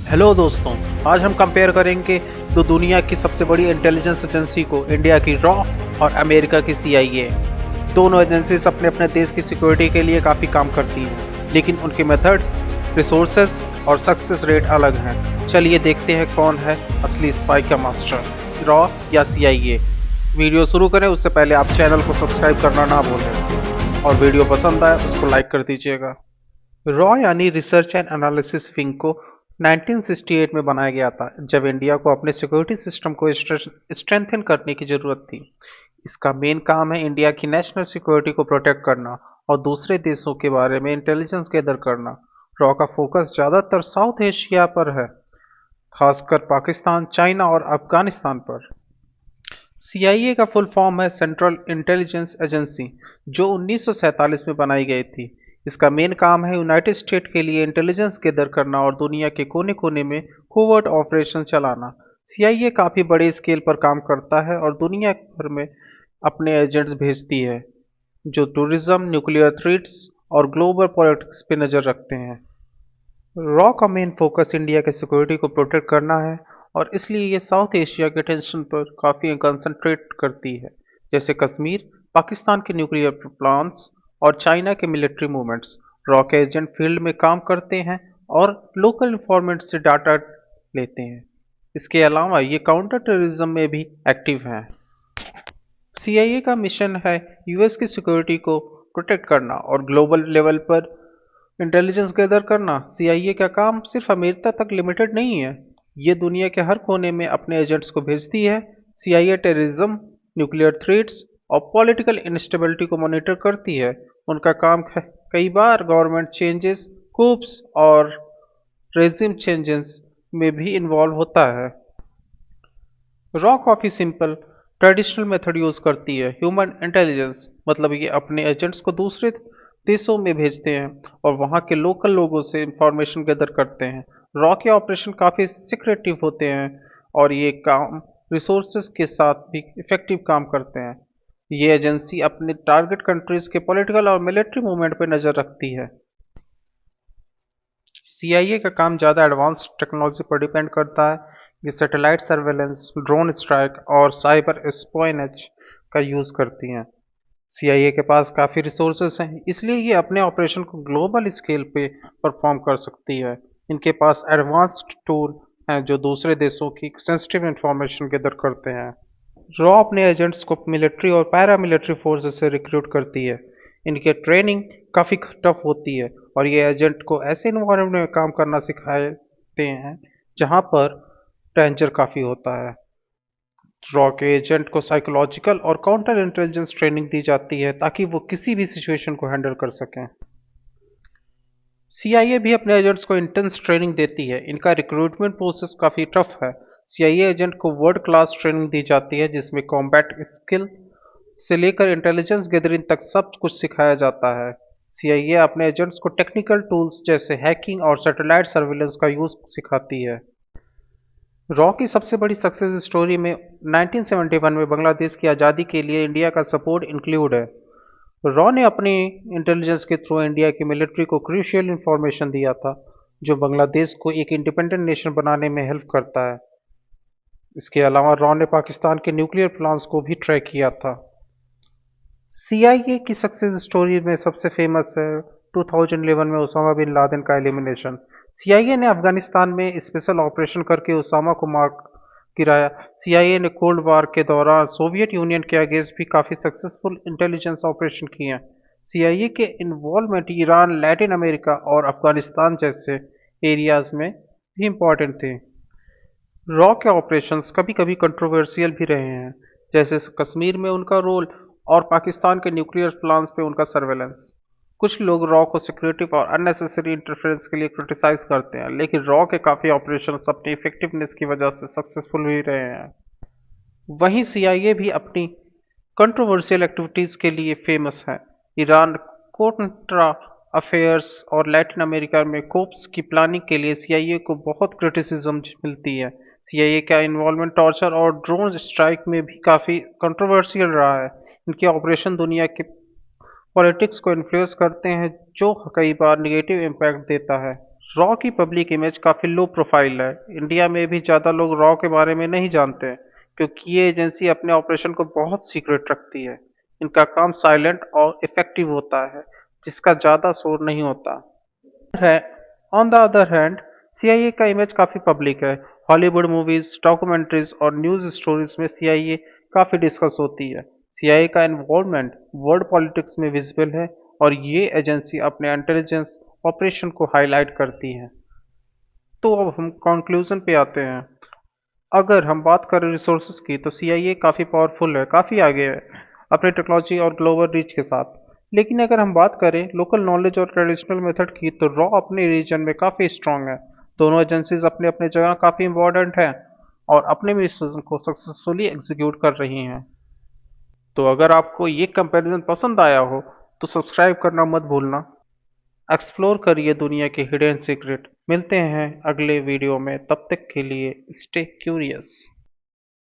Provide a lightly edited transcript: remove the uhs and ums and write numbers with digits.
Hello दोस्तों। आज हम कंपेयर करेंगे दो दुनिया की सबसे बड़ी इंटेलिजेंस एजेंसी को, इंडिया की रॉ और अमेरिका की CIA। दोनों एजेंसीज अपने अपने देश की सिक्योरिटी के लिए काफ़ी काम करती हैं, लेकिन उनके मेथड, रिसोर्सेज और सक्सेस रेट अलग हैं। चलिए देखते हैं कौन है असली स्पाई का मास्टर, रॉ या CIA। वीडियो शुरू करें उससे पहले आप चैनल को सब्सक्राइब करना ना भूलें और वीडियो पसंद आए उसको लाइक कर दीजिएगा। रॉ यानी रिसर्च एंड एनालिसिस विंग को 1968 में बनाया गया था, जब इंडिया को अपने सिक्योरिटी सिस्टम को स्ट्रेंथन करने की जरूरत थी। इसका मेन काम है इंडिया की नेशनल सिक्योरिटी को प्रोटेक्ट करना और दूसरे देशों के बारे में इंटेलिजेंस गैदर करना। रॉ का फोकस ज़्यादातर साउथ एशिया पर है, खासकर पाकिस्तान, चाइना और अफगानिस्तान पर। CIA का फुल फॉर्म है सेंट्रल इंटेलिजेंस एजेंसी, जो 1947 में बनाई गई थी। इसका मेन काम है यूनाइटेड स्टेट के लिए इंटेलिजेंस गैदर करना और दुनिया के कोने कोने में कोवर्ट ऑपरेशन चलाना। CIA काफ़ी बड़े स्केल पर काम करता है और दुनिया भर में अपने एजेंट्स भेजती है, जो टूरिज्म, न्यूक्लियर थ्रेट्स और ग्लोबल पॉलिटिक्स पे नज़र रखते हैं। रॉ का मेन फोकस इंडिया के सिक्योरिटी को प्रोटेक्ट करना है और इसलिए ये साउथ एशिया के टेंशन पर काफ़ी कंसंट्रेट करती है, जैसे कश्मीर, पाकिस्तान के न्यूक्लियर प्लान्स और चाइना के मिलिट्री मूवमेंट्स। रॉ के एजेंट फील्ड में काम करते हैं और लोकल इन्फॉर्मेंट से डाटा लेते हैं। इसके अलावा ये काउंटर टेररिज्म में भी एक्टिव हैं। CIA का मिशन है US की सिक्योरिटी को प्रोटेक्ट करना और ग्लोबल लेवल पर इंटेलिजेंस गैदर करना। CIA का काम सिर्फ अमेरिका तक लिमिटेड नहीं है, ये दुनिया के हर कोने में अपने एजेंट्स को भेजती है। CIA टेररिज्म, न्यूक्लियर थ्रेट्स और पॉलिटिकल इंस्टेबिलिटी को मॉनिटर करती है। उनका काम कई बार गवर्नमेंट चेंजेस, कूप्स और रेजिम चेंजेस में भी इन्वॉल्व होता है। रॉ काफ़ी सिंपल ट्रेडिशनल मेथड यूज़ करती है, ह्यूमन इंटेलिजेंस, मतलब ये अपने एजेंट्स को दूसरे देशों में भेजते हैं और वहाँ के लोकल लोगों से इंफॉर्मेशन गैदर करते हैं। रॉ के ऑपरेशन काफ़ी सिक्रेटिव होते हैं और ये काम रिसोर्सेज के साथ भी इफेक्टिव काम करते हैं। ये एजेंसी अपने टारगेट कंट्रीज के पॉलिटिकल और मिलिट्री मूवमेंट पर नज़र रखती है। CIA का काम ज़्यादा एडवांस टेक्नोलॉजी पर डिपेंड करता है। ये सैटेलाइट सर्वेलेंस, ड्रोन स्ट्राइक और साइबर स्पाइनेज का यूज़ करती हैं। CIA के पास काफ़ी रिसोर्सेज हैं, इसलिए ये अपने ऑपरेशन को ग्लोबल स्केल पे परफॉर्म कर सकती है। इनके पास एडवांस्ड टूल हैं जो दूसरे देशों की सेंसिटिव इंफॉर्मेशन गैदर करते हैं। रॉ अपने एजेंट्स को मिलिट्री और पैरामिलिट्री फोर्सेस से रिक्रूट करती है। इनकी ट्रेनिंग काफ़ी टफ होती है और ये एजेंट को ऐसे इन्वायरमेंट में काम करना सिखाते हैं जहाँ पर डेंजर काफ़ी होता है। रॉ के एजेंट को साइकोलॉजिकल और काउंटर इंटेलिजेंस ट्रेनिंग दी जाती है ताकि वो किसी भी सिचुएशन को हैंडल कर सकें। CIA भी अपने एजेंट्स को इंटेंस ट्रेनिंग देती है। इनका रिक्रूटमेंट प्रोसेस काफ़ी टफ है। CIA एजेंट को वर्ल्ड क्लास ट्रेनिंग दी जाती है जिसमें कॉम्बैट स्किल से लेकर इंटेलिजेंस गैदरिंग तक सब कुछ सिखाया जाता है। CIA अपने एजेंट्स को टेक्निकल टूल्स जैसे हैकिंग और सैटेलाइट सर्विलेंस का यूज़ सिखाती है। रॉ की सबसे बड़ी सक्सेस स्टोरी में 1971 में बांग्लादेश की आज़ादी के लिए इंडिया का सपोर्ट इंक्लूड है। रॉ ने अपनी इंटेलिजेंस के थ्रू इंडिया की मिलिट्री को क्रूशियल इंफॉर्मेशन दिया था, जो बांग्लादेश को एक इंडिपेंडेंट नेशन बनाने में हेल्प करता है। इसके अलावा रॉ ने पाकिस्तान के न्यूक्लियर प्लान्स को भी ट्रैक किया था। CIA की सक्सेस स्टोरी में सबसे फेमस है 2011 में ओसामा बिन लादेन का एलिमिनेशन। CIA ने अफगानिस्तान में स्पेशल ऑपरेशन करके ओसामा को मार गिराया। CIA ने कोल्ड वार के दौरान सोवियत यूनियन के अगेंस्ट भी काफ़ी सक्सेसफुल इंटेलिजेंस ऑपरेशन किए हैं। CIA के इन्वॉल्वमेंट ईरान, लैटिन अमेरिका और अफगानिस्तान जैसे एरियाज में भी इम्पोर्टेंट थे। रॉ के ऑपरेशंस कभी कभी कंट्रोवर्शियल भी रहे हैं, जैसे कश्मीर में उनका रोल और पाकिस्तान के न्यूक्लियर प्लान्स पे उनका सर्वेलेंस। कुछ लोग रॉ को सिक्रेटिव और अननेसेसरी इंटरफेरेंस के लिए क्रिटिसाइज करते हैं, लेकिन रॉ के काफ़ी ऑपरेशंस अपनी इफेक्टिवनेस की वजह से सक्सेसफुल भी रहे हैं। वहीं CIA भी अपनी कंट्रोवर्शियल एक्टिविटीज़ के लिए फेमस है। ईरान कोंट्रा अफेयर्स और लैटिन अमेरिका में कोप्स की प्लानिंग के लिए CIA को बहुत क्रिटिसिज्म मिलती है। CIA का इन्वॉल्वमेंट टॉर्चर और ड्रोन स्ट्राइक में भी काफ़ी कंट्रोवर्शियल रहा है। इनके ऑपरेशन दुनिया के पॉलिटिक्स को इन्फ्लुएंस करते हैं, जो कई बार निगेटिव इम्पैक्ट देता है। रॉ की पब्लिक इमेज काफ़ी लो प्रोफाइल है। इंडिया में भी ज़्यादा लोग रॉ के बारे में नहीं जानते हैं, क्योंकि ये एजेंसी अपने ऑपरेशन को बहुत सीक्रेट रखती है। इनका काम साइलेंट और इफेक्टिव होता है, जिसका ज़्यादा शोर नहीं होता है। On the other hand, CIA का इमेज काफ़ी पब्लिक है। हॉलीवुड मूवीज, डॉक्यूमेंट्रीज और न्यूज़ स्टोरीज में सीआईए काफ़ी डिस्कस होती है। सीआईए का इन्वॉल्वमेंट वर्ल्ड पॉलिटिक्स में विजिबल है, और ये एजेंसी अपने इंटेलिजेंस ऑपरेशन को हाईलाइट करती है। तो अब हम कंक्लूजन पे आते हैं। अगर हम बात करें रिसोर्सेज की, तो सीआईए काफ़ी पावरफुल है, काफ़ी आगे है अपनी टेक्नोलॉजी और ग्लोबल रीच के साथ। लेकिन अगर हम बात करें लोकल नॉलेज और ट्रेडिशनल मेथड की, तो रॉ अपने रीजन में काफ़ी स्ट्रांग है। दोनों एजेंसीज अपने अपने जगह काफ़ी इंपॉर्टेंट हैं और अपने मिशन को सक्सेसफुली एग्जीक्यूट कर रही हैं। तो अगर आपको ये कंपैरिजन पसंद आया हो, तो सब्सक्राइब करना मत भूलना। एक्सप्लोर करिए दुनिया के हिडन सीक्रेट। मिलते हैं अगले वीडियो में, तब तक के लिए स्टे क्यूरियस।